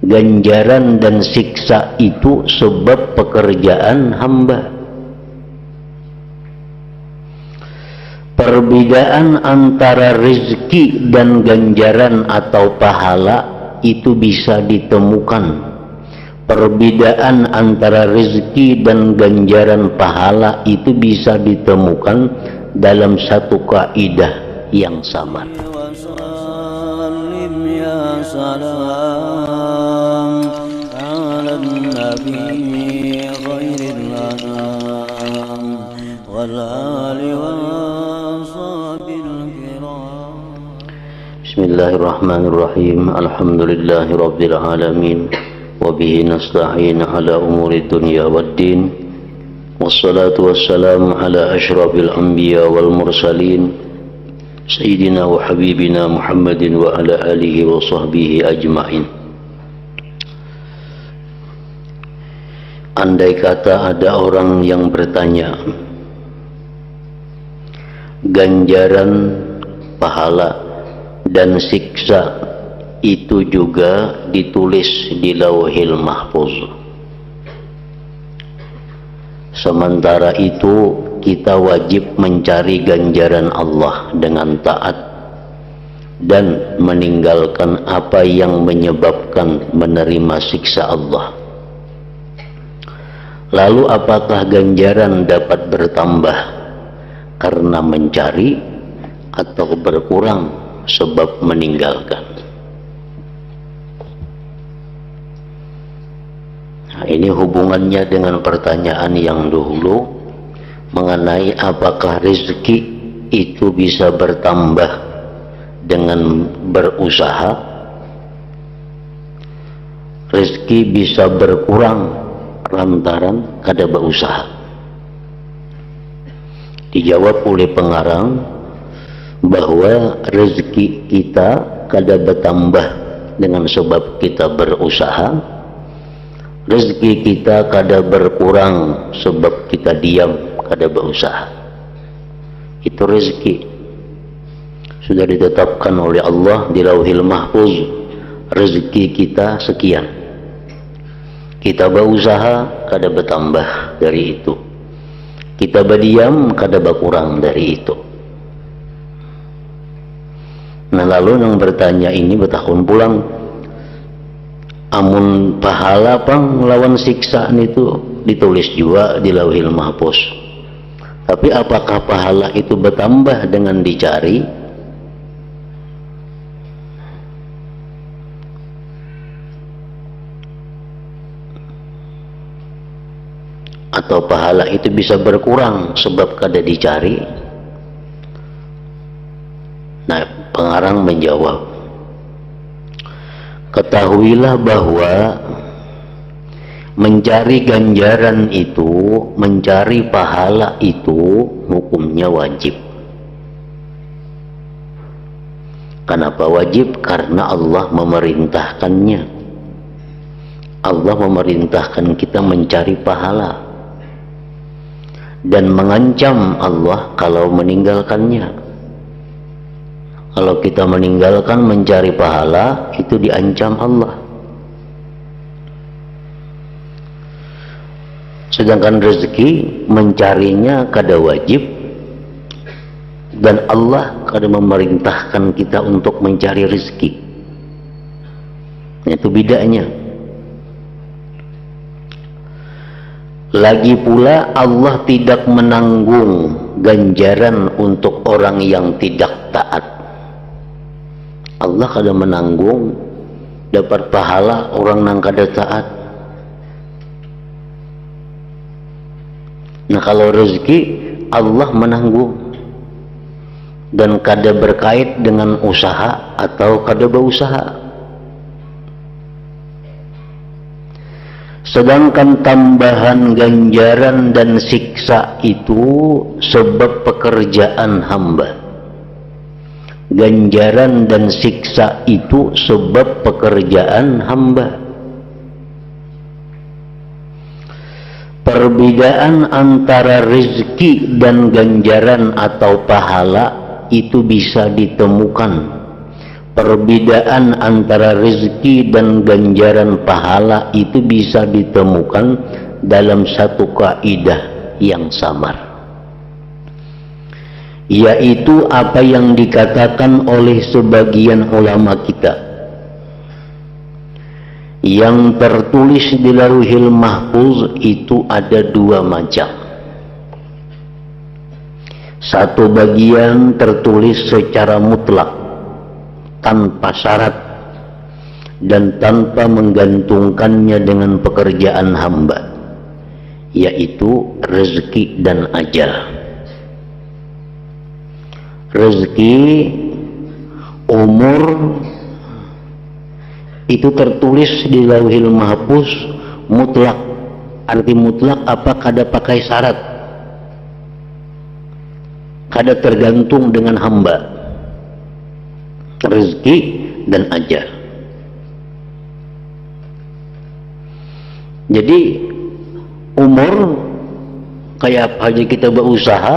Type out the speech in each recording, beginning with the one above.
ganjaran dan siksa itu sebab pekerjaan hamba. Perbedaan antara rezeki dan ganjaran atau pahala itu bisa ditemukan. Perbedaan antara rezeki dan ganjaran pahala itu bisa ditemukan dalam satu kaidah yang sama. Bismillahirrahmanirrahim. Alhamdulillahi rabbil alamin. Wabihi nasta'in ala umuri dunya waddin. Wassalatu wassalamu ala ashrafil anbiya wal mursalin Sayyidina wa habibina Muhammadin wa ala alihi wa sahbihi ajma'in. Andai kata ada orang yang bertanya, ganjaran, pahala dan siksa itu juga ditulis di Lauhil Mahfuz. Sementara itu kita wajib mencari ganjaran Allah dengan taat dan meninggalkan apa yang menyebabkan menerima siksa Allah. Lalu apakah ganjaran dapat bertambah karena mencari atau berkurang sebab meninggalkan? Nah, ini hubungannya dengan pertanyaan yang dahulu mengenai apakah rezeki itu bisa bertambah dengan berusaha, rezeki bisa berkurang lantaran kada berusaha. Dijawab oleh pengarang bahwa rezeki kita kada bertambah dengan sebab kita berusaha, rezeki kita kada berkurang sebab kita diam kada berusaha. Itu rezeki sudah ditetapkan oleh Allah di Lauhil Mahfuz. Rezeki kita sekian, kita berusaha kada bertambah dari itu, kita berdiam kada berkurang dari itu. Nah, lalu yang bertanya ini bertahun pulang, amun pahala pang lawan siksa itu ditulis juga di Lauhil Mahfuz. Tapi apakah pahala itu bertambah dengan dicari? Atau pahala itu bisa berkurang sebab kada dicari? Nah, pengarang menjawab, ketahuilah bahwa mencari ganjaran itu, mencari pahala itu hukumnya wajib. Kenapa wajib? Karena Allah memerintahkannya. Allah memerintahkan kita mencari pahala dan mengancam Allah kalau meninggalkannya. Kalau kita meninggalkan mencari pahala, itu diancam Allah. Sedangkan rezeki mencarinya kada wajib, dan Allah kada memerintahkan kita untuk mencari rezeki. Itu bedanya. Lagi pula Allah tidak menanggung ganjaran untuk orang yang tidak taat. Allah kada menanggung dapat pahala orang yang kada taat. Nah, kalau rezeki Allah menanggung dan kada berkait dengan usaha atau kada berusaha. Sedangkan tambahan ganjaran dan siksa itu sebab pekerjaan hamba. Ganjaran dan siksa itu sebab pekerjaan hamba. Perbedaan antara rezeki dan ganjaran atau pahala itu bisa ditemukan. Perbedaan antara rezeki dan ganjaran pahala itu bisa ditemukan dalam satu kaidah yang samar, yaitu apa yang dikatakan oleh sebagian ulama kita, yang tertulis di Lauhil Mahfuz itu ada dua macam. Satu bagian tertulis secara mutlak, tanpa syarat dan tanpa menggantungkannya dengan pekerjaan hamba, yaitu rezeki dan ajal. Rezeki, umur itu tertulis di Lauhil Mahfuz mutlak. Arti mutlak apa? Kada pakai syarat, kada tergantung dengan hamba. Rezeki dan ajal. Jadi umur, kayak apa aja kita berusaha,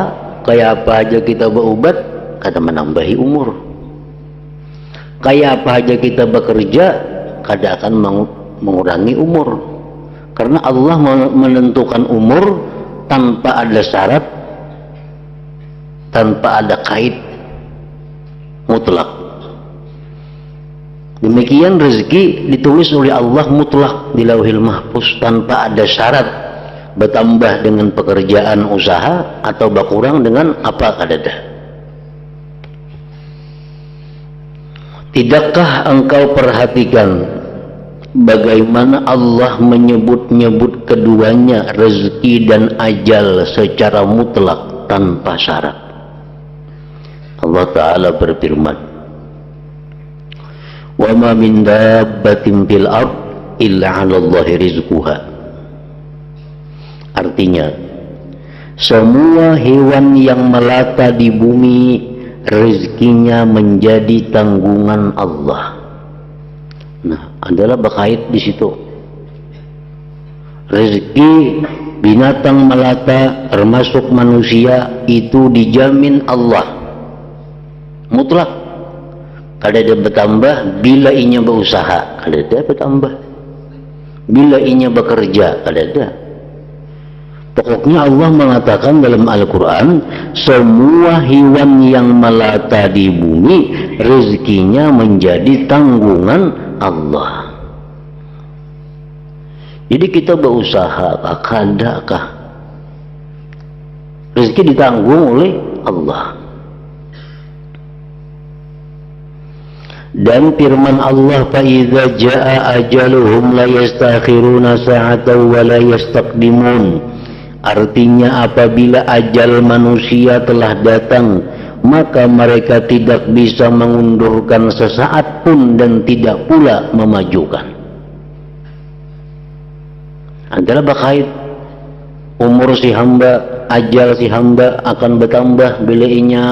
kayak apa aja kita berobat, kada menambahi umur. Kayak apa aja kita bekerja, kada akan mengurangi umur. Karena Allah menentukan umur tanpa ada syarat, tanpa ada kait, mutlak. Demikian rezeki ditulis oleh Allah mutlak di Lauhil Mahfuz tanpa ada syarat, bertambah dengan pekerjaan usaha atau berkurang dengan apa kadada. Tidakkah engkau perhatikan bagaimana Allah menyebut-nyebut keduanya, rezeki dan ajal, secara mutlak tanpa syarat? Allah Ta'ala berfirman, wa ma min dabbatin fil ard illa 'ala Allahi rizquha. Artinya, semua hewan yang melata di bumi rezekinya menjadi tanggungan Allah. Nah, adalah berkait di situ. Rezeki binatang melata termasuk manusia itu dijamin Allah mutlak. Kada ada bertambah bila inya berusaha, kada ada bertambah. Bila inya bekerja, kada ada. Pokoknya Allah mengatakan dalam Al-Quran, semua hewan yang melata di bumi rezekinya menjadi tanggungan Allah. Jadi kita berusaha, kadakah rezeki ditanggung oleh Allah. Dan firman Allah, فَإِذَا جَاءَ أَجَلُهُمْ لَا يَسْتَأْخِرُونَ سَاعَةً وَلَا يَسْتَقْدِمُونَ. Artinya apabila ajal manusia telah datang, maka mereka tidak bisa mengundurkan sesaat pun dan tidak pula memajukan. Adalah berkait umur si hamba, ajal si hamba akan bertambah bila inya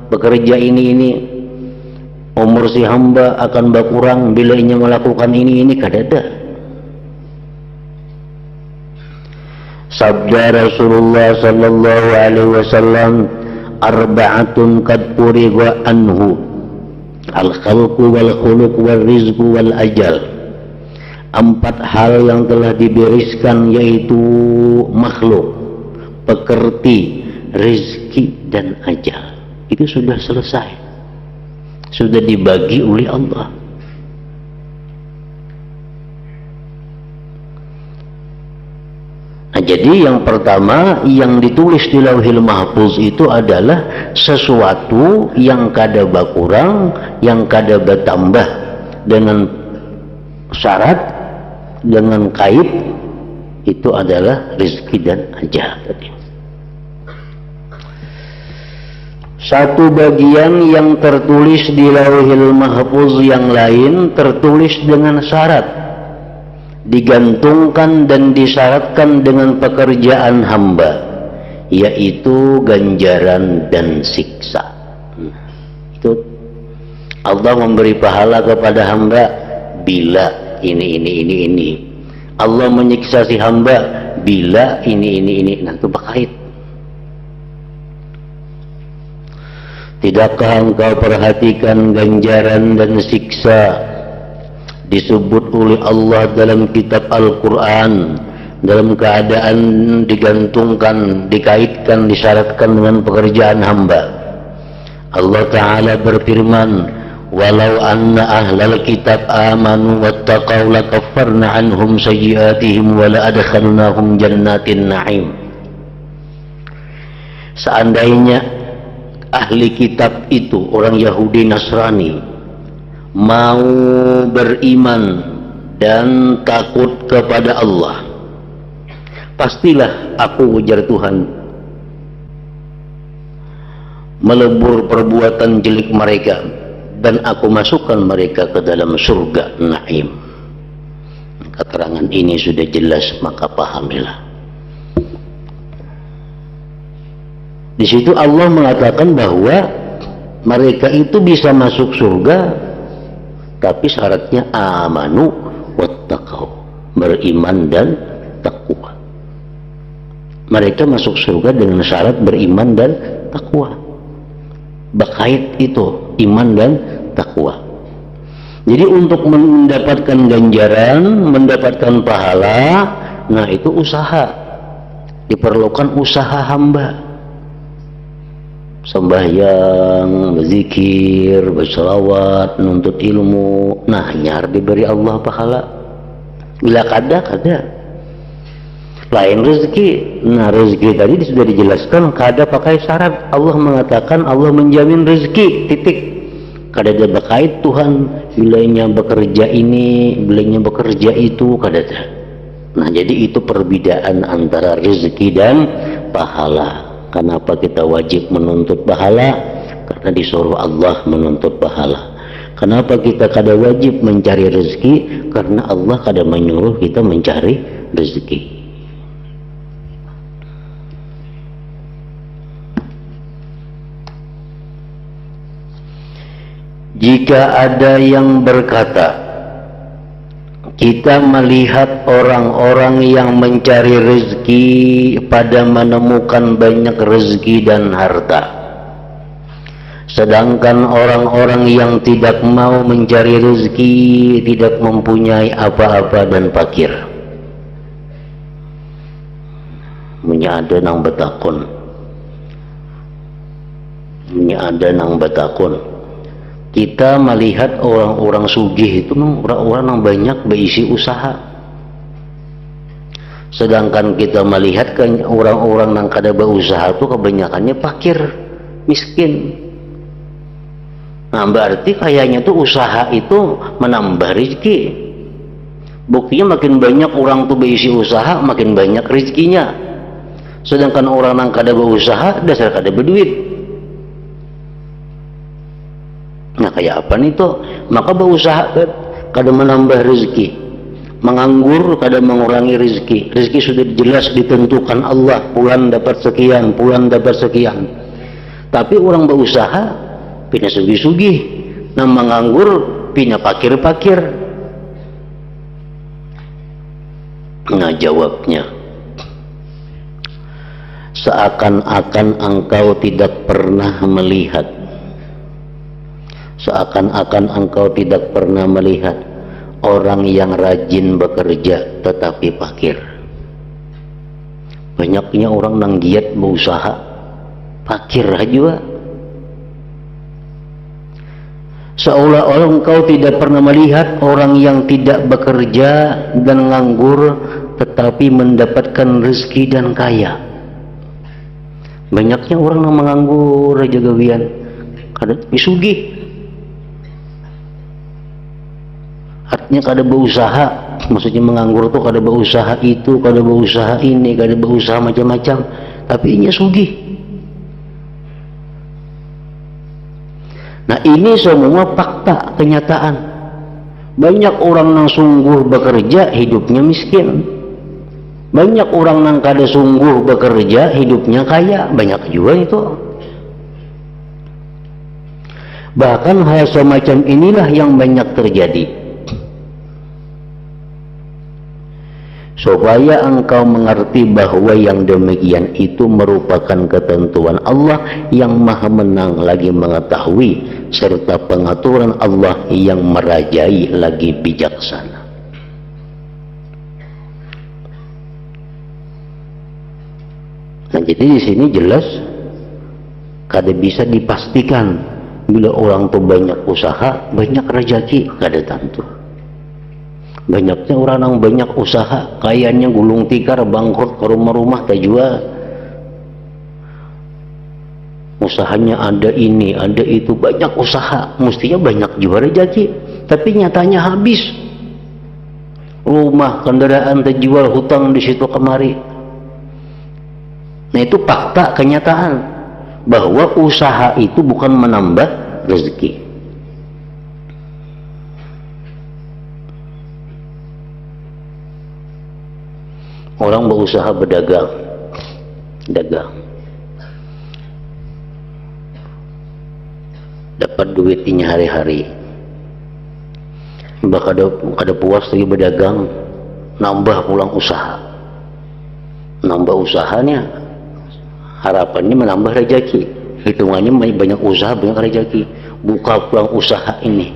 bekerja ini. Umur si hamba akan berkurang bila inya melakukan ini kada ada. Sabda Rasulullah sallallahu alaihi wasallam, arba'atun qad furiga anhu, al-khalqu wal khuluq wal rizqu wal ajal. 4 hal yang telah dibereskan, yaitu makhluk, pekerti, rezeki dan ajal. Itu sudah selesai, sudah dibagi oleh Allah. Nah, jadi yang pertama yang ditulis di Lauhil Mahfuz itu adalah sesuatu yang kada berkurang, yang kada bertambah dengan syarat, dengan kait, itu adalah rezeki dan ajal tadi. Satu bagian yang tertulis di Lauhil Mahfuz yang lain tertulis dengan syarat, digantungkan dan disyaratkan dengan pekerjaan hamba, yaitu ganjaran dan siksa. Itu Allah memberi pahala kepada hamba bila ini. Allah menyiksa si hamba bila ini. Nah, itu berkait. Tidakkah engkau perhatikan ganjaran dan siksa disebut oleh Allah dalam kitab Al-Quran dalam keadaan digantungkan, dikaitkan, disyaratkan dengan pekerjaan hamba? Allah Ta'ala berfirman, walau anna ahlal kitab amanu wattaqaw lakaffarna anhum sayyiatihim wa la'adkhalnahum jannatin na'im. Seandainya ahli kitab itu, orang Yahudi Nasrani, mau beriman dan takut kepada Allah, pastilah aku, ujar Tuhan, melebur perbuatan jelek mereka dan aku masukkan mereka ke dalam surga Naim. Keterangan ini sudah jelas, maka pahamilah. Di situ Allah mengatakan bahwa mereka itu bisa masuk surga, tapi syaratnya amanu wattaqau, beriman dan takwa. Mereka masuk surga dengan syarat beriman dan takwa. Bakait itu iman dan takwa. Jadi untuk mendapatkan ganjaran, mendapatkan pahala, nah itu usaha. Diperlukan usaha hamba. Sembahyang, berzikir, berselawat, menuntut ilmu, nah nyar diberi Allah pahala. Bila kada lain rezeki. Nah rezeki tadi sudah dijelaskan, kada pakai syarat. Allah mengatakan Allah menjamin rezeki, titik. Kada ada berkait Tuhan bilanya bekerja ini, bilanya bekerja itu, kada ada. Nah jadi itu perbedaan antara rezeki dan pahala. Kenapa kita wajib menuntut pahala? Karena disuruh Allah menuntut pahala. Kenapa kita kada wajib mencari rezeki? Karena Allah kada menyuruh kita mencari rezeki. Jika ada yang berkata, kita melihat orang-orang yang mencari rezeki pada menemukan banyak rezeki dan harta, sedangkan orang-orang yang tidak mau mencari rezeki tidak mempunyai apa-apa dan fakir. Menyada nang betakun, menyada nang betakun. Kita melihat orang-orang sugih itu orang-orang yang banyak berisi usaha, sedangkan kita melihat kan orang-orang yang kada berusaha itu kebanyakannya fakir, miskin. Nah berarti kayaknya tuh usaha itu menambah rezeki. Buktinya makin banyak orang tuh berisi usaha, makin banyak rezekinya. Sedangkan orang yang kada berusaha dasar kada berduit. Nah kayak apa nih tuh? Maka berusaha kada menambah rezeki, menganggur kada mengurangi rezeki. Rezeki sudah jelas ditentukan Allah, bulan dapat sekian, bulan dapat sekian. Tapi orang berusaha pindah sugih-sugih, nah menganggur pindah pakir-pakir. Nah jawabnya, seakan-akan engkau tidak pernah melihat, seakan-akan engkau tidak pernah melihat orang yang rajin bekerja tetapi fakir. Banyaknya orang yang giat berusaha, fakir aja. Seolah-olah engkau tidak pernah melihat orang yang tidak bekerja dan nganggur tetapi mendapatkan rezeki dan kaya. Banyaknya orang yang menganggur aja gawian, kada misugih. Artinya kada berusaha, maksudnya menganggur tuh kada berusaha itu, kada berusaha ini, kada berusaha macam-macam, tapi ini sugih. Nah ini semua fakta, kenyataan. Banyak orang yang sungguh bekerja hidupnya miskin, banyak orang yang kada sungguh bekerja hidupnya kaya, banyak juga itu. Bahkan hal semacam inilah yang banyak terjadi. supaya engkau mengerti bahwa yang demikian itu merupakan ketentuan Allah yang maha menang lagi mengetahui, serta pengaturan Allah yang merajai lagi bijaksana. Nah, jadi di sini jelas kada bisa dipastikan bila orang tuh banyak usaha, banyak rezeki, kada tentu. Banyaknya orang yang banyak usaha, kayaknya gulung tikar, bangkrut ke rumah-rumah tak jual. Usahanya ada ini, ada itu, banyak usaha, mestinya banyak juga rezeki, tapi nyatanya habis. Rumah, kendaraan terjual, hutang di situ kemari. Nah, itu fakta kenyataan bahwa usaha itu bukan menambah rezeki. Orang berusaha berdagang, dapat duitnya hari-hari, kada puas lagi berdagang, nambah pulang usaha, nambah usahanya, harapannya menambah rezeki, hitungannya banyak usaha banyak rezeki, buka pulang usaha ini,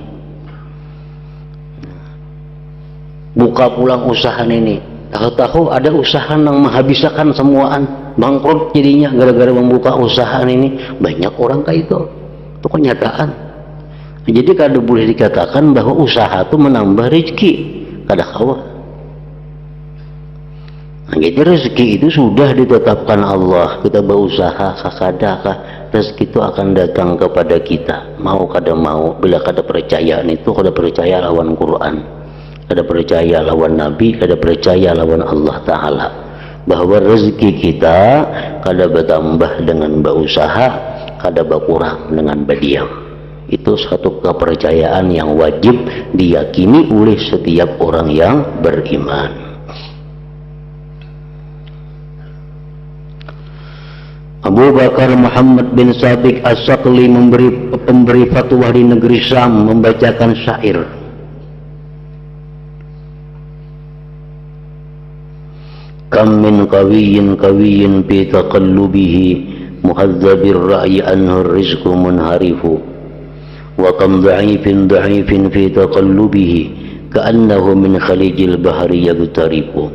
buka pulang usaha ini, tahu-tahu ada usaha yang menghabiskan semuaan, bangkrut jadinya gara-gara membuka usaha ini. Banyak orang kayak itu kenyataan. Jadi kada boleh dikatakan bahwa usaha itu menambah rezeki, kada kawa. Nah, jadi rezeki itu sudah ditetapkan Allah. Kita berusaha sakadakah, rezeki itu akan datang kepada kita, mau kada mau. Bila kada percaya itu, kada percaya lawan Quran, kada percaya lawan Nabi, kada percaya lawan Allah Ta'ala, bahwa rezeki kita kada bertambah dengan berusaha, kada berkurang dengan berdiam. Itu satu kepercayaan yang wajib diyakini oleh setiap orang yang beriman. Abu Bakar Muhammad bin Sabiq As-Saqli pemberi fatwa di negeri Syam membacakan syair. Kam min qawiyyin fi taqallubihi muhazzabir ra'yi anhu rizqu munharifu wa kam dha'ifin fi taqallubihi ka'annahu min khalijil bahri yagtarifu.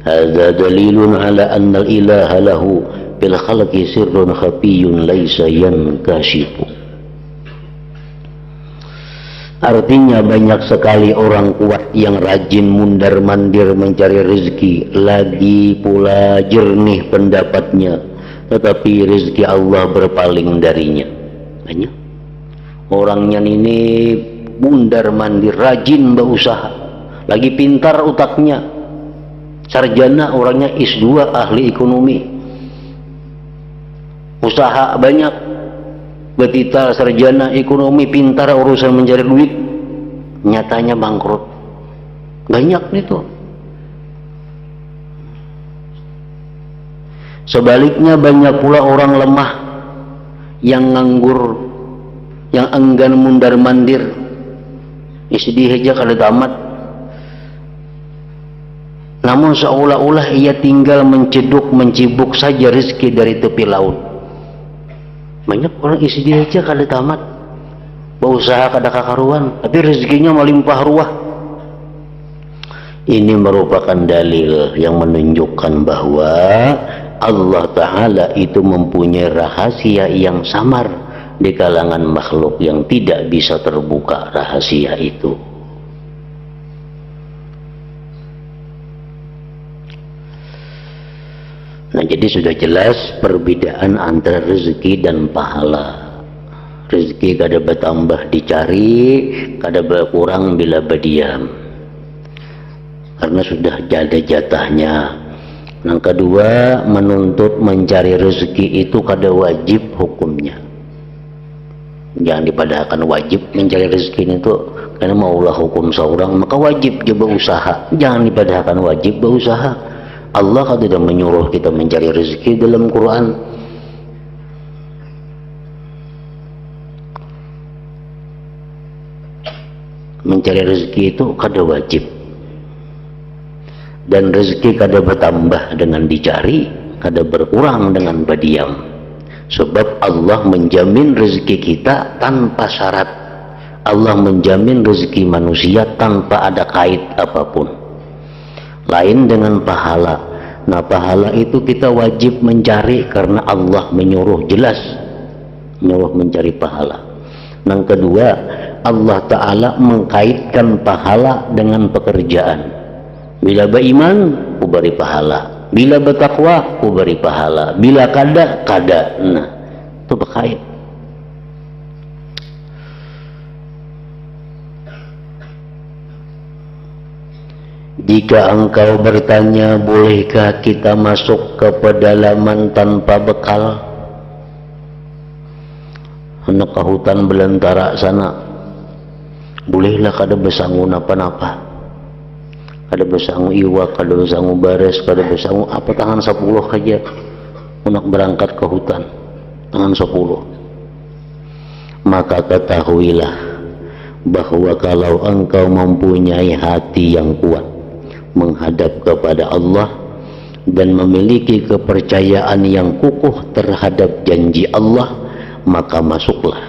Hadza dalilun ala anna al-ilaha lahu bil khalqi sirrun khafiyyun laisa yankashifu. Artinya banyak sekali orang kuat yang rajin mundar-mandir mencari rezeki, lagi pula jernih pendapatnya, tetapi rezeki Allah berpaling darinya. Banyak orangnya ini mundar-mandir, rajin berusaha, lagi pintar otaknya, sarjana orangnya S2 ahli ekonomi, usaha banyak, betita sarjana ekonomi, pintar urusan mencari duit, nyatanya bangkrut. Banyak itu. Sebaliknya banyak pula orang lemah yang nganggur, yang enggan mundar mandir, istidih aja kada tamat, namun seolah-olah ia tinggal mencibuk saja rezeki dari tepi laut. Banyak orang isi dia aja kada tamat, berusaha kada kakaruan, tapi rezekinya melimpah ruah. Ini merupakan dalil yang menunjukkan bahwa Allah Ta'ala itu mempunyai rahasia yang samar di kalangan makhluk yang tidak bisa terbuka rahasia itu. Nah, jadi sudah jelas perbedaan antara rezeki dan pahala. Rezeki kada bertambah dicari, kada berkurang bila berdiam, karena sudah ada jatahnya. Yang kedua, menuntut mencari rezeki itu kada wajib hukumnya. Jangan dipadahkan wajib mencari rezeki itu, karena maulah hukum seorang maka wajib dia berusaha. Jangan dipadahkan wajib berusaha. Allah kan tidak menyuruh kita mencari rezeki dalam Quran. Mencari rezeki itu kada wajib. dan rezeki kada bertambah dengan dicari, kada berkurang dengan berdiam. Sebab Allah menjamin rezeki kita tanpa syarat. Allah menjamin rezeki manusia tanpa ada kait apapun. Lain dengan pahala. Nah, pahala itu kita wajib mencari karena Allah menyuruh, jelas menyuruh mencari pahala. Yang kedua, Allah Ta'ala mengkaitkan pahala dengan pekerjaan. Bila beriman, ku beri pahala. Bila bertakwa, ku beri pahala. Bila kada, kada. Nah, itu berkait. Jika engkau bertanya, bolehkah kita masuk ke pedalaman tanpa bekal? Hendak ke hutan belantara sana, bolehlah kada besangu napa-napa. Kada besangu iwak, kada besangu bares, kada besangu apa, tangan 10 saja. Hendak berangkat ke hutan, tangan 10. Maka ketahuilah bahwa kalau engkau mempunyai hati yang kuat menghadap kepada Allah dan memiliki kepercayaan yang kukuh terhadap janji Allah, maka masuklah.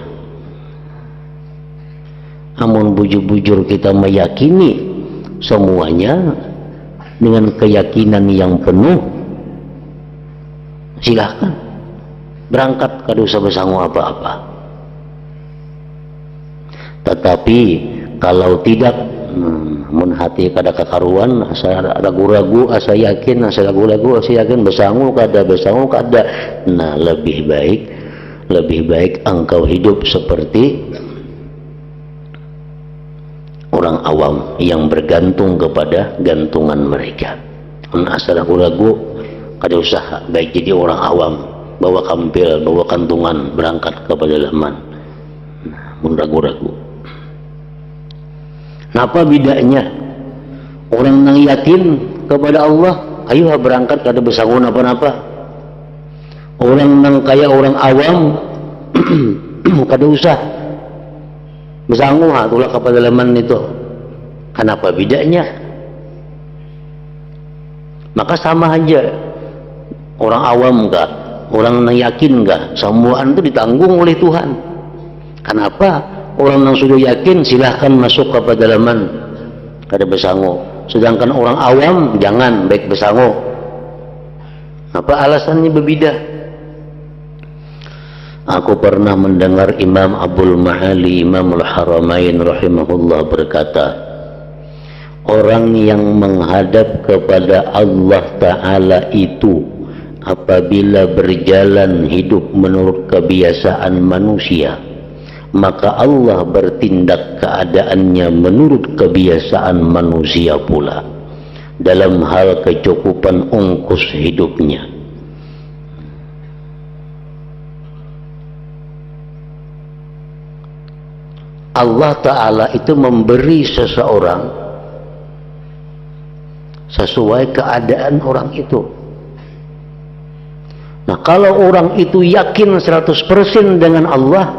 Namun bujur-bujur kita meyakini semuanya dengan keyakinan yang penuh, silahkan berangkat, kada usah bersangu apa-apa. Tetapi kalau tidak, mun hati kada kekaruan, asa ragu-ragu, asa yakin, asa ragu-ragu, asa yakin, bersangu kada, bersangu kada. Nah, lebih baik engkau hidup seperti orang awam yang bergantung kepada gantungan mereka. Asa ragu-ragu, kada usah, baik jadi orang awam, bawa kampil, bawa kantungan, berangkat ke pedalaman. Nah, mun ragu-ragu. Napa bedanya? Orang yang yakin kepada Allah, ayo berangkat, kada bersangu napa-napa. Orang yang kaya orang awam, kada usah bersangu, tulah ke pedalaman itu. Kenapa bedanya? Maka sama aja, orang awam enggak, orang yang yakin enggak, semuaan itu ditanggung oleh Tuhan. Kenapa? Orang yang sudah yakin silahkan masuk ke pedalaman, kada bersangu. Sedangkan orang awam jangan, baik bersangu. Apa alasannya berbeda? Aku pernah mendengar Imam Abul Ma'ali, Imamul Haramain rahimahullah berkata, orang yang menghadap kepada Allah Ta'ala itu apabila berjalan hidup menurut kebiasaan manusia, maka Allah bertindak keadaannya menurut kebiasaan manusia pula dalam hal kecukupan ongkos hidupnya. Allah Ta'ala itu memberi seseorang sesuai keadaan orang itu. Nah, kalau orang itu yakin 100% dengan Allah,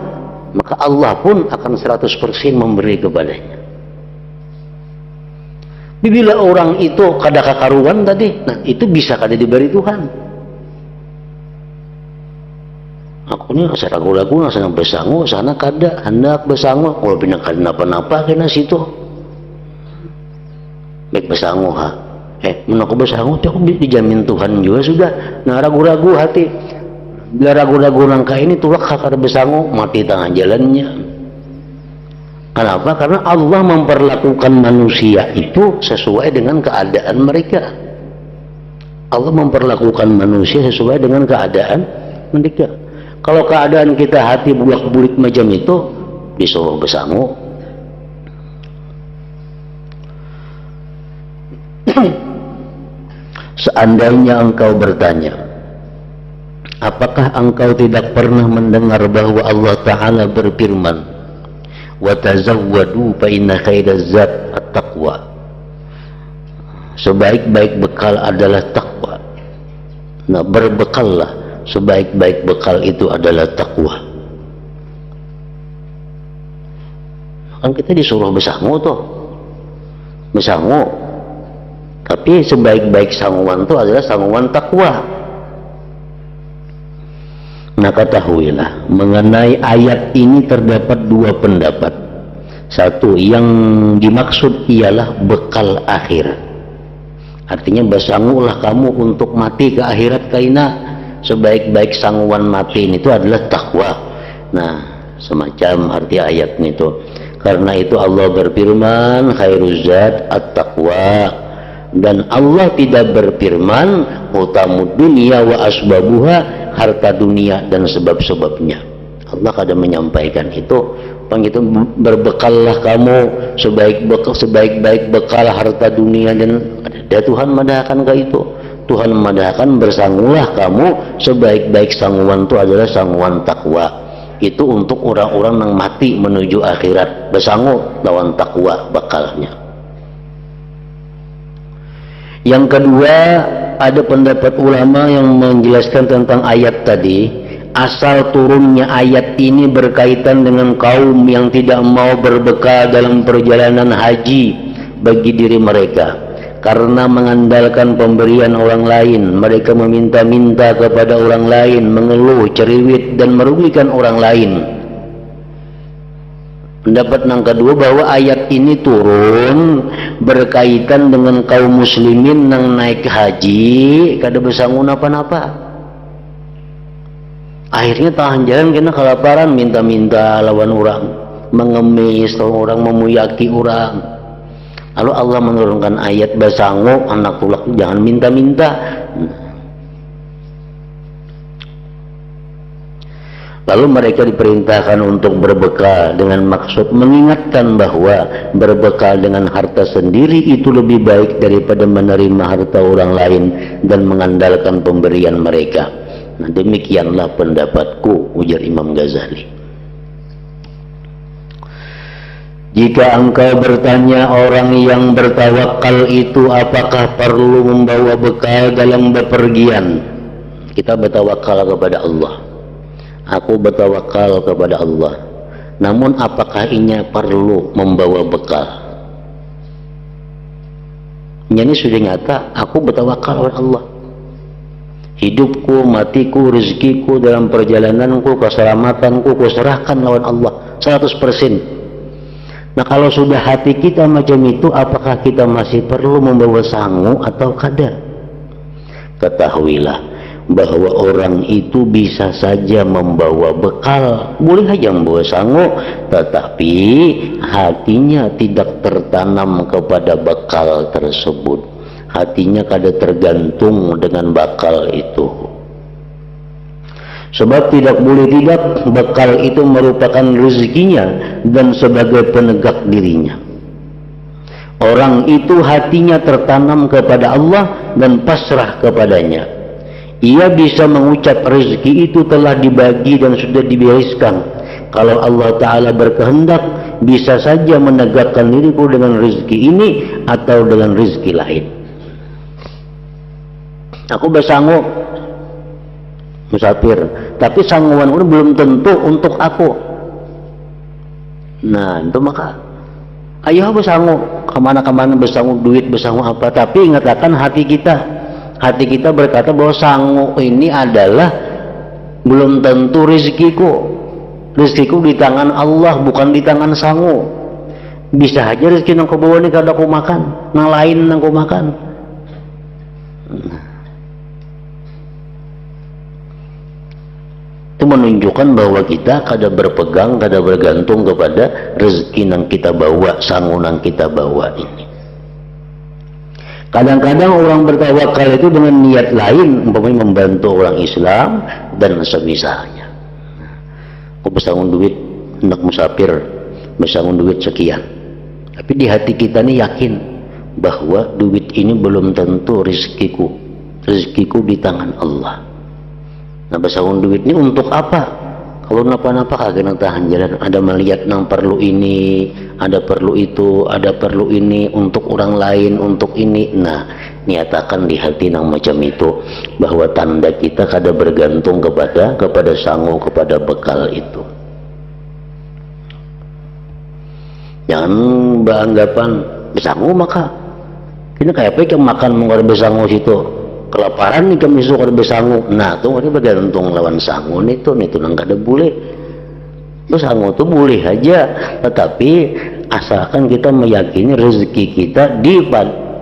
maka Allah pun akan 100% memberi kepadanya. Bila orang itu kada kakaruan tadi, nah itu bisa kada diberi Tuhan. Aku ni asa ragu-ragu, asa bersangu, sana kada hendak bersangu, kalau pinang kada napa-napa kena situ. Baik bersangu ha. Mun aku bersangu, aku dijamin Tuhan juga sudah. Nah, ragu-ragu hati. Bila ragu-ragu rangka ini tulak kada bersangu, mati tengah jalannya. Kenapa? Karena Allah memperlakukan manusia itu sesuai dengan keadaan mereka. Allah memperlakukan manusia sesuai dengan keadaan mereka. Kalau keadaan kita hati bulak-bulik macam itu, disuruh bersangu. Seandainya engkau bertanya, apakah engkau tidak pernah mendengar bahwa Allah Ta'ala berfirman, wa tazawwadu fa inna khairaz zad at-taqwa, sebaik-baik bekal adalah takwa. Nah, berbekallah, sebaik-baik bekal itu adalah takwa. Kan kita disuruh bersangu tuh, bersangu, tapi Tapi sebaik-baik sanguan itu adalah sanguan takwa. Nah, ketahuilah mengenai ayat ini terdapat dua pendapat. Satu, yang dimaksud ialah bekal akhirat. Artinya bersangulah kamu untuk mati ke akhirat, kaina sebaik-baik sanguan mati itu adalah takwa. Nah, semacam arti ayat itu. Karena itu Allah berfirman khairuz zat at-taqwa, dan Allah tidak berfirman utamud dunia wa asbabuha, harta dunia dan sebab-sebabnya. Allah kadang menyampaikan itu, begitu berbekallah kamu sebaik-baik bekal harta dunia, dan ada Tuhan madahkan ke itu. Tuhan madahkan bersangulah kamu sebaik-baik sanguan itu adalah sanguan takwa. Itu untuk orang-orang yang mati menuju akhirat, bersangu lawan takwa bekalnya. Yang kedua, ada pendapat ulama yang menjelaskan tentang ayat tadi. Asal turunnya ayat ini berkaitan dengan kaum yang tidak mau berbekal dalam perjalanan haji bagi diri mereka. Karena mengandalkan pemberian orang lain, mereka meminta-minta kepada orang lain, mengeluh, ceriwit, dan merugikan orang lain. Pendapat yang kedua, bahwa ayat ini turun berkaitan dengan kaum muslimin yang naik haji kada bersangun apa-apa. Akhirnya tahan jalan kena kelaparan, minta-minta lawan orang, mengemis orang, memuyaki orang. Lalu Allah menurunkan ayat basango anak tulak, jangan minta-minta. Lalu mereka diperintahkan untuk berbekal dengan maksud mengingatkan bahwa berbekal dengan harta sendiri itu lebih baik daripada menerima harta orang lain dan mengandalkan pemberian mereka. Nah, demikianlah pendapatku, ujar Imam Ghazali. Jika engkau bertanya orang yang bertawakal itu apakah perlu membawa bekal dalam bepergian, kita bertawakal kepada Allah. Aku bertawakal kepada Allah. Namun apakah inya perlu membawa bekal? Ini sudah nyata, aku bertawakal kepada Allah. Hidupku, matiku, rezekiku dalam perjalananku, keselamatanku, kuserahkan lawan Allah 100%. Nah, kalau sudah hati kita macam itu, apakah kita masih perlu membawa sangu atau kada? Ketahuilah bahwa orang itu bisa saja membawa bekal, boleh saja membawa sangu, tetapi hatinya tidak tertanam kepada bekal tersebut. Hatinya kada tergantung dengan bekal itu. Sebab tidak boleh tidak, bekal itu merupakan rezekinya dan sebagai penegak dirinya. Orang itu hatinya tertanam kepada Allah dan pasrah kepadanya. Ia bisa mengucap rezeki itu telah dibagi dan sudah dibereskan. Kalau Allah Ta'ala berkehendak, bisa saja menegakkan diriku dengan rezeki ini atau dengan rezeki lain. Aku bersanggup musafir, tapi sangguan itu belum tentu untuk aku. Nah, itu maka ayo bersanggup kemana-kemana, bersanggup duit, bersanggup apa, tapi ingatkan hati kita berkata bahwa sanggup ini adalah belum tentu rezekiku di tangan Allah, bukan di tangan sanggup. Bisa aja rezeki yang kau bawa ini kada aku makan, yang lain yang kau makan. Itu menunjukkan bahwa kita kada berpegang, kada bergantung kepada rezeki yang kita bawa, sangu yang kita bawa ini. Kadang-kadang orang bertawakal itu dengan niat lain, umpamanya membantu orang Islam dan semisalnya. Aku bersangun duit, hendak musafir, bersangun duit sekian. Tapi di hati kita ini yakin bahwa duit ini belum tentu rezekiku di tangan Allah. Nah, bersahun duit ini untuk apa? Kalau napa-napa kagak tahan jalan, ada melihat nang perlu ini, ada perlu itu, ada perlu ini untuk orang lain, untuk ini. Nah, nyatakan di hati nang macam itu bahwa tanda kita kada bergantung kepada sangu, kepada bekal itu. Jangan beranggapan bersangu maka Ini kayak apa yang makan mengkar besangu situ kelaparan nih kami suka besangu. Nah tuh ini bergantung lawan sangu itu nang kada boleh. Besangu tuh boleh aja, tetapi asalkan kita meyakini rezeki kita di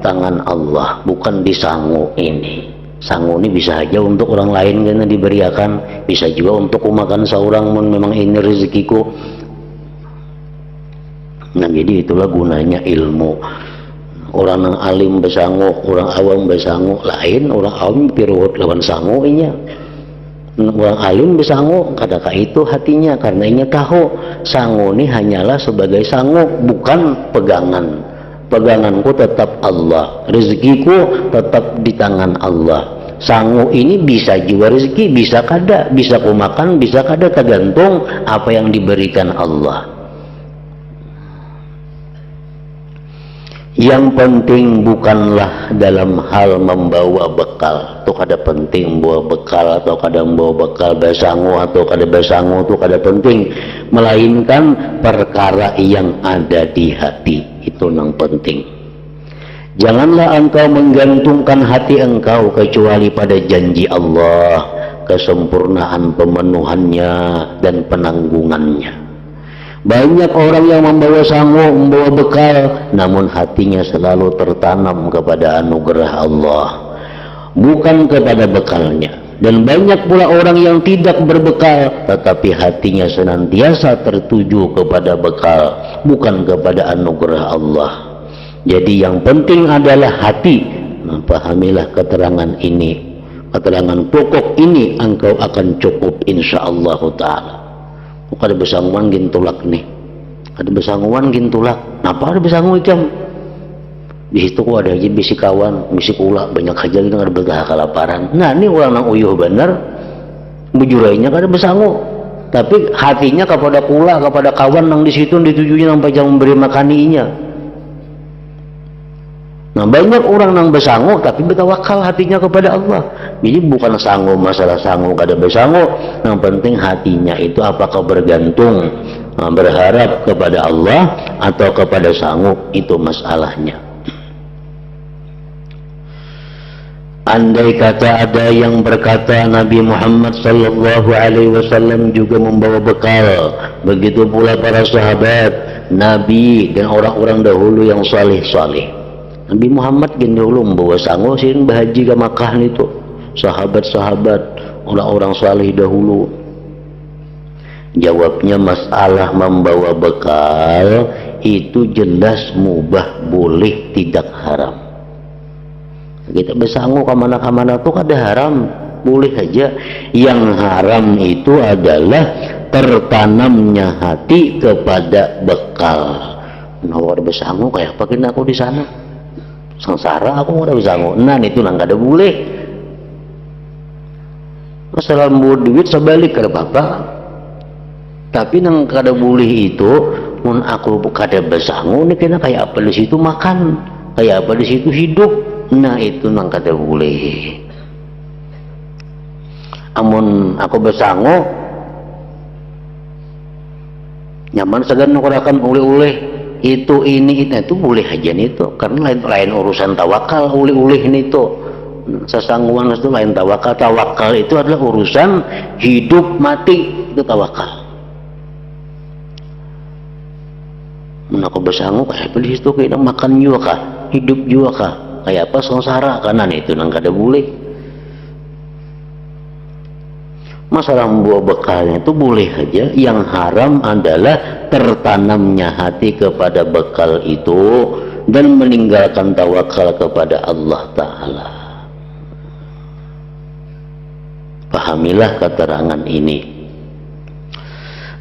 tangan Allah, bukan di sangu ini. Sangu ini bisa aja untuk orang lain karena diberiakan, bisa juga untuk makan seorang memang ini rezekiku. Nah jadi itulah gunanya ilmu. Orang yang alim besangu, orang awam besangu lain, orang awam piruhut lawan sangu inya. Orang alim besangu kadaka itu hatinya karena inya tahu sangu ini hanyalah sebagai sangu, bukan pegangan. Peganganku tetap Allah, rezekiku tetap di tangan Allah. Sangu ini bisa juga rezeki, bisa kada, bisa ku makan, bisa kada, tergantung apa yang diberikan Allah. Yang penting bukanlah dalam hal membawa bekal. Itu kada penting bawa bekal atau kada membawa bekal besangu atau kada besangu itu kada penting, melainkan perkara yang ada di hati itu yang penting. Janganlah engkau menggantungkan hati engkau kecuali pada janji Allah, kesempurnaan pemenuhannya dan penanggungannya. Banyak orang yang membawa sangu, membawa bekal, namun hatinya selalu tertanam kepada anugerah Allah, bukan kepada bekalnya. Dan banyak pula orang yang tidak berbekal, tetapi hatinya senantiasa tertuju kepada bekal, bukan kepada anugerah Allah. Jadi yang penting adalah hati. Pahamilah keterangan ini, keterangan pokok ini, engkau akan cukup insyaallah ta'ala. Kada besanguan gintulak nih, kada besanguan gintulak. Napa ada besangu ikam? Di situ ku ada aja bisi kawan, bisi kula banyak aja kita kada bertah kelaparan. Nah ini orang nang uyuh bener, bujurainya kada besangu, tapi hatinya kepada kula, kepada kawan nang di situ ditujunya sampai jam memberi makaninya. Nah banyak orang nang besangu tapi bertawakal hatinya kepada Allah. Jadi bukan sangu masalah sangu kada besangu, yang penting hatinya itu apakah bergantung berharap kepada Allah atau kepada sangu, itu masalahnya. Andai kata ada yang berkata Nabi Muhammad sallallahu alaihi wasallam juga membawa bekal, begitu pula para sahabat Nabi dan orang-orang dahulu yang saleh-saleh. Nabi Muhammad gini dulu membawa sangu sing bahaji ke Makkah itu, sahabat-sahabat orang-orang saleh dahulu. Jawabnya masalah membawa bekal itu jelas mubah, boleh, tidak haram. Kita besangu kemana-kemana tuh kada haram, boleh aja. Yang haram itu adalah tertanamnya hati kepada bekal. Nawar besangu kayak apa kena aku di sana? Sengsara aku udah besangu. Nah itu nang kada boleh. Masalah mau duit sebalik kada apa-apa. Tapi nang kada boleh itu, mun aku kada besangu nih kena kayak apa di situ makan, kayak apa di situ hidup. Nah itu nang kada boleh. Amun aku besangu nyaman segan nukurakan oleh-oleh itu ini itu boleh aja nih itu, karena lain urusan tawakal oleh-oleh ini itu. Sesangguan itu lain tawakal. Tawakal itu adalah urusan hidup mati, itu tawakal. Aku besangu kayak apa di situ, kayak makan juga kah, hidup juga kah, kayak apa sengsara kanan itu nang kada boleh. Masalah membawa bekalnya itu boleh aja. Yang haram adalah tertanamnya hati kepada bekal itu dan meninggalkan tawakal kepada Allah Ta'ala. Pahamilah keterangan ini.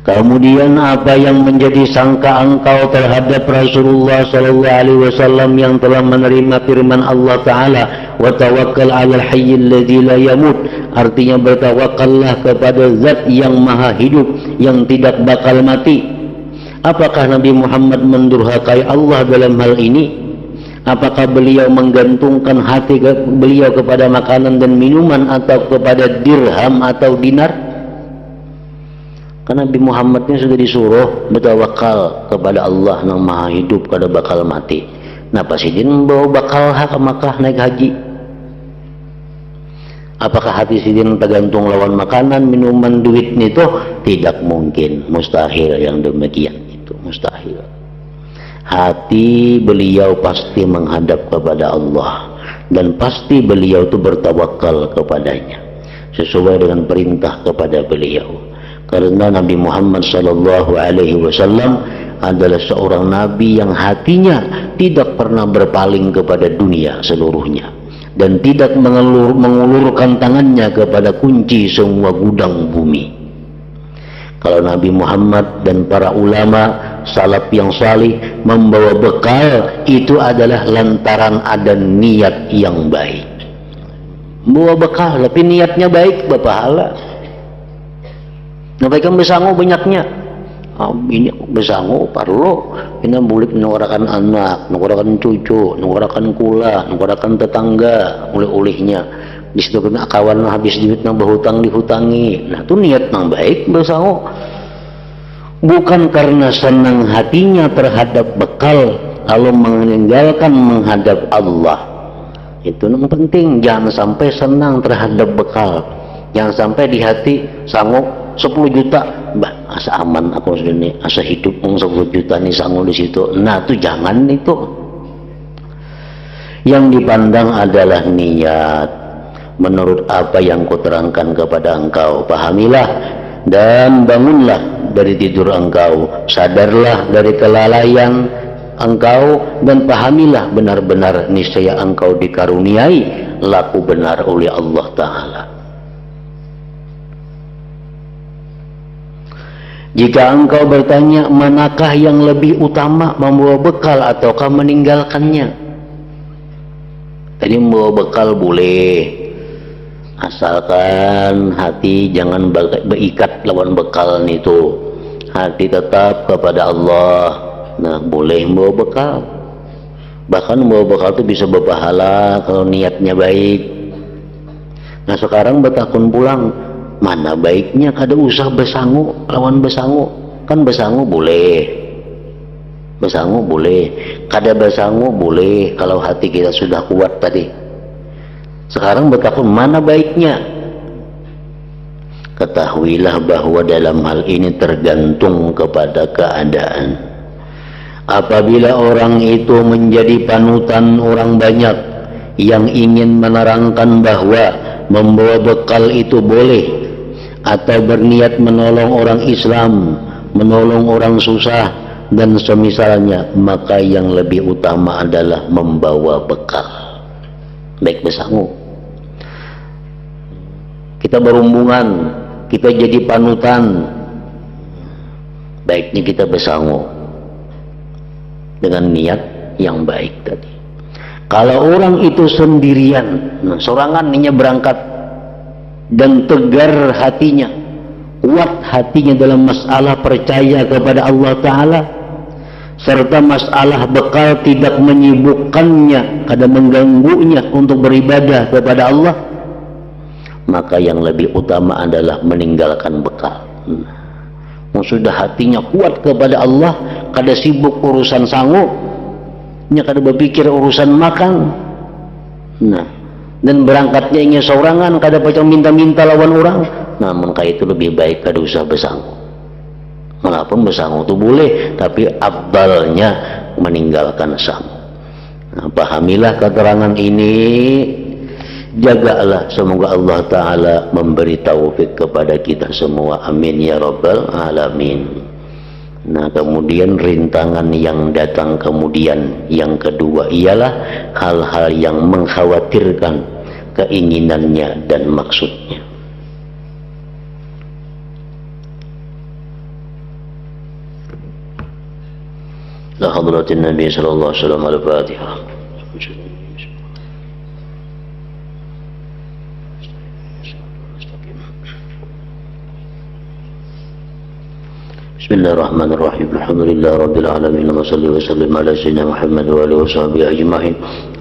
Kemudian apa yang menjadi sangka engkau terhadap Rasulullah sallallahu alaihi wasallam yang telah menerima firman Allah Ta'ala, wa tawakkal 'alal hayyil ladzi la yamut, artinya bertawakallah kepada zat yang maha hidup yang tidak bakal mati. Apakah Nabi Muhammad mendurhakai Allah dalam hal ini? Apakah beliau menggantungkan hati beliau kepada makanan dan minuman atau kepada dirham atau dinar? Karena Nabi Muhammad ini sudah disuruh bertawakal kepada Allah yang maha hidup kada bakal mati. Nah Sidin bawa bakal ke Makkah naik haji. Apakah hati Sidin tergantung lawan makanan, minuman, duit itu? Tidak mungkin, mustahil yang demikian itu, mustahil. Hati beliau pasti menghadap kepada Allah dan pasti beliau itu bertawakal kepadanya sesuai dengan perintah kepada beliau. Karena Nabi Muhammad SAW adalah seorang nabi yang hatinya tidak pernah berpaling kepada dunia seluruhnya dan tidak mengulurkan tangannya kepada kunci semua gudang bumi. Kalau Nabi Muhammad dan para ulama salaf yang salih membawa bekal, itu adalah lantaran ada niat yang baik. Bawa bekal tapi niatnya baik, berpahala. Nampaikan besango banyaknya. Ini besango parlo, ini boleh menguarakan anak, menguarakan cucu, menguarakan kula, menguarakan tetangga, oleh-olehnya. Di situ kena kawan habis duit nang berhutang dihutangi. Nah itu niat nang baik besango. Bukan karena senang hatinya terhadap bekal lalu meninggalkan menghadap Allah. Itu yang penting, jangan sampai senang terhadap bekal. Jangan sampai di hati sanggup 10 juta, bah asa aman aku sini, asa hidup 10 juta nih sanggup di situ. Nah itu jangan itu. Yang dipandang adalah niat. Menurut apa yang kuterangkan kepada engkau, pahamilah dan bangunlah dari tidur engkau, sadarlah dari kelalaian engkau, dan pahamilah benar-benar niscaya engkau dikaruniai laku benar oleh Allah Ta'ala. Jika engkau bertanya manakah yang lebih utama, membawa bekal ataukah meninggalkannya? Tadi membawa bekal boleh, asalkan hati jangan berikat lawan bekal itu. Hati tetap kepada Allah. Nah boleh membawa bekal, bahkan membawa bekal itu bisa berpahala kalau niatnya baik. Nah sekarang betakun pulang, mana baiknya kada usah besangu lawan besangu. Kan besangu boleh, besangu boleh, kada besangu boleh kalau hati kita sudah kuat tadi. Sekarang betakun mana baiknya? Ketahuilah bahwa dalam hal ini tergantung kepada keadaan. Apabila orang itu menjadi panutan orang banyak yang ingin menerangkan bahwa membawa bekal itu boleh, atau berniat menolong orang Islam, menolong orang susah dan semisalnya, maka yang lebih utama adalah membawa bekal. Baik besangu, kita berumbungan, kita jadi panutan, baiknya kita besangu dengan niat yang baik tadi. Kalau orang itu sendirian, nah, sorangan ninya berangkat dan tegar hatinya, kuat hatinya dalam masalah percaya kepada Allah Ta'ala, serta masalah bekal tidak menyibukkannya, kada mengganggunya untuk beribadah kepada Allah, maka yang lebih utama adalah meninggalkan bekal. Sudah hatinya kuat kepada Allah, kada sibuk urusan sangu, kada berpikir urusan makan. Nah, dan berangkatnya ingin seorangan, kada pacang minta-minta lawan orang. Namun kayak itu lebih baik kada usah besangu. Walaupun besangu itu boleh, tapi abdalnya meninggalkan sangu. Nah, pahamilah keterangan ini, jagalah, semoga Allah Ta'ala memberi taufik kepada kita semua, amin ya rabbal alamin. Nah kemudian rintangan yang datang kemudian yang kedua ialah hal-hal yang mengkhawatirkan keinginannya dan maksudnya. La hadratin Nabi sallallahu alaihi wasallam, al-Fatihah. Bismillahirrahmanirrahim. Alhamdulillah rabbil alamin. Wa salli wa sallim ala sayyidina Muhammad wa alihi wa sahbihi ajma'in.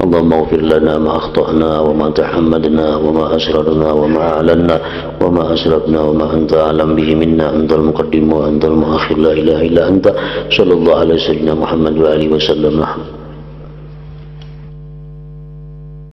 Allahumma ighfir lana ma akhta'na wa ma tahammadna wa ma asrarna wa ma a'lanna wa ma asrafna wa ma anta a'lam bihi minna, antal muqaddim wa antal muakhir, la ilaha illa anta. Sallallahu ala sayyidina Muhammad wa alihi wa sallam.